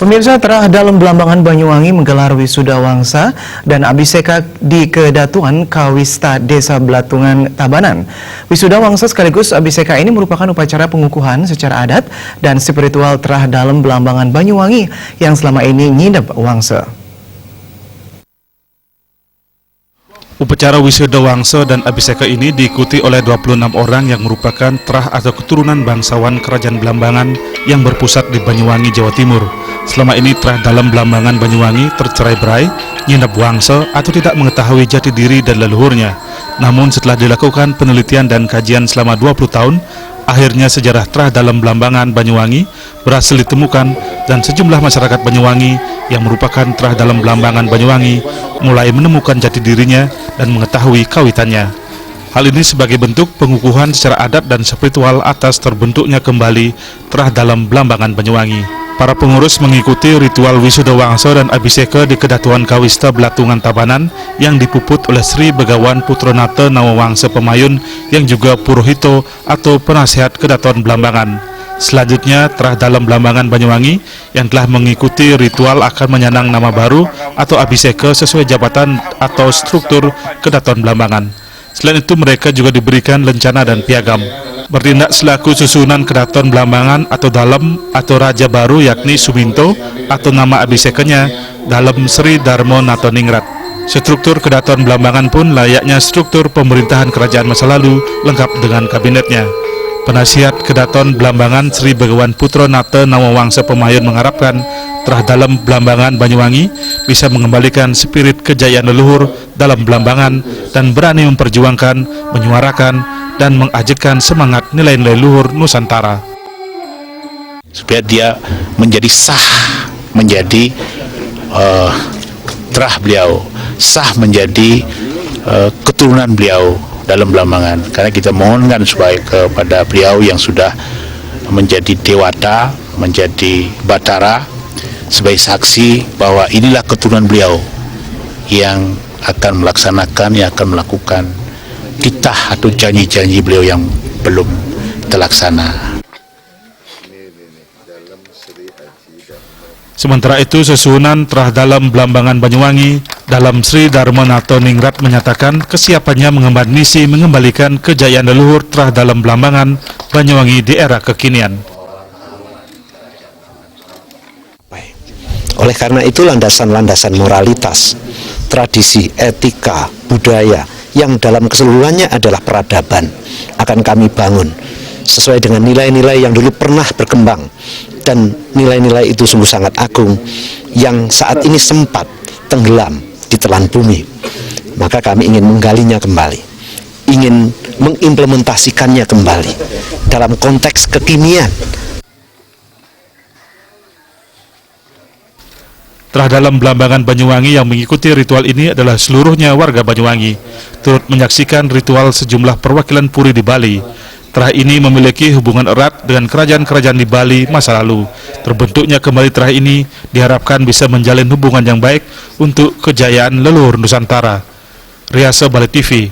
Pemirsa, Terah dalam Belambangan Banyuwangi menggelar wisuda wangsa dan abiseka di Kedatuan Kawista Desa Belatungan Tabanan. Wisuda wangsa sekaligus abiseka ini merupakan upacara pengukuhan secara adat dan spiritual Terah dalam Belambangan Banyuwangi yang selama ini nginep wangsa. Upacara wisuda wangsa dan abiseka ini diikuti oleh 26 orang yang merupakan terah atau keturunan bangsawan Kerajaan Belambangan yang berpusat di Banyuwangi, Jawa Timur. Selama ini terah dalam Belambangan Banyuwangi tercerai-berai, nginep wangsa atau tidak mengetahui jati diri dan leluhurnya. Namun setelah dilakukan penelitian dan kajian selama 20 tahun, akhirnya sejarah terah dalam Belambangan Banyuwangi berhasil ditemukan dan sejumlah masyarakat Banyuwangi yang merupakan terah dalam Belambangan Banyuwangi mulai menemukan jati dirinya dan mengetahui kawitannya. Hal ini sebagai bentuk pengukuhan secara adat dan spiritual atas terbentuknya kembali terah dalam Belambangan Banyuwangi. Para pengurus mengikuti ritual wisuda wangsa dan abiseka di Kedatuan Kawista Belatungan Tabanan yang dipuput oleh Sri Begawan Putronate Nawawangsa Pemayun yang juga Purohito atau penasihat Kedatuan Belambangan. Selanjutnya, terah dalam Belambangan Banyuwangi yang telah mengikuti ritual akan menyanang nama baru atau abiseka sesuai jabatan atau struktur Kedatuan Belambangan. Selain itu, mereka juga diberikan lencana dan piagam. Bertindak selaku susunan Kedatuan Belambangan atau Dalem atau Raja Baru yakni Suminto atau nama abisekanya Dalem Sri Darmo Natoningrat. Struktur Kedatuan Belambangan pun layaknya struktur pemerintahan kerajaan masa lalu lengkap dengan kabinetnya. Penasihat Kedatuan Belambangan Sri Begawan Putronate Nawawangsa Pemayun mengharapkan terah dalam Belambangan Banyuwangi bisa mengembalikan spirit kejayaan leluhur dalam Belambangan dan berani memperjuangkan, menyuarakan, dan mengajikkan semangat nilai-nilai luhur Nusantara. Supaya dia menjadi sah, menjadi terah beliau, sah menjadi keturunan beliau dalam Belambangan. Karena kita mohonkan supaya kepada beliau yang sudah menjadi dewata, menjadi batara, sebagai saksi bahwa inilah keturunan beliau yang akan melaksanakan, yang akan melakukan titah atau janji-janji beliau yang belum terlaksana. Sementara itu, susunan terah dalam Belambangan Banyuwangi Dalem Sri Darmo Natoningrat menyatakan kesiapannya mengemban misi mengembalikan kejayaan leluhur terah dalam Belambangan Banyuwangi di era kekinian. Oleh karena itu landasan-landasan moralitas, tradisi, etika, budaya yang dalam keseluruhannya adalah peradaban akan kami bangun sesuai dengan nilai-nilai yang dulu pernah berkembang, dan nilai-nilai itu sungguh sangat agung yang saat ini sempat tenggelam di telan bumi. Maka kami ingin menggalinya kembali, ingin mengimplementasikannya kembali dalam konteks kekinian. Terah dalam Belambangan Banyuwangi yang mengikuti ritual ini adalah seluruhnya warga Banyuwangi, turut menyaksikan ritual sejumlah perwakilan puri di Bali. Terah ini memiliki hubungan erat dengan kerajaan-kerajaan di Bali masa lalu. Terbentuknya kembali terah ini diharapkan bisa menjalin hubungan yang baik untuk kejayaan leluhur Nusantara. Riasa Bali TV.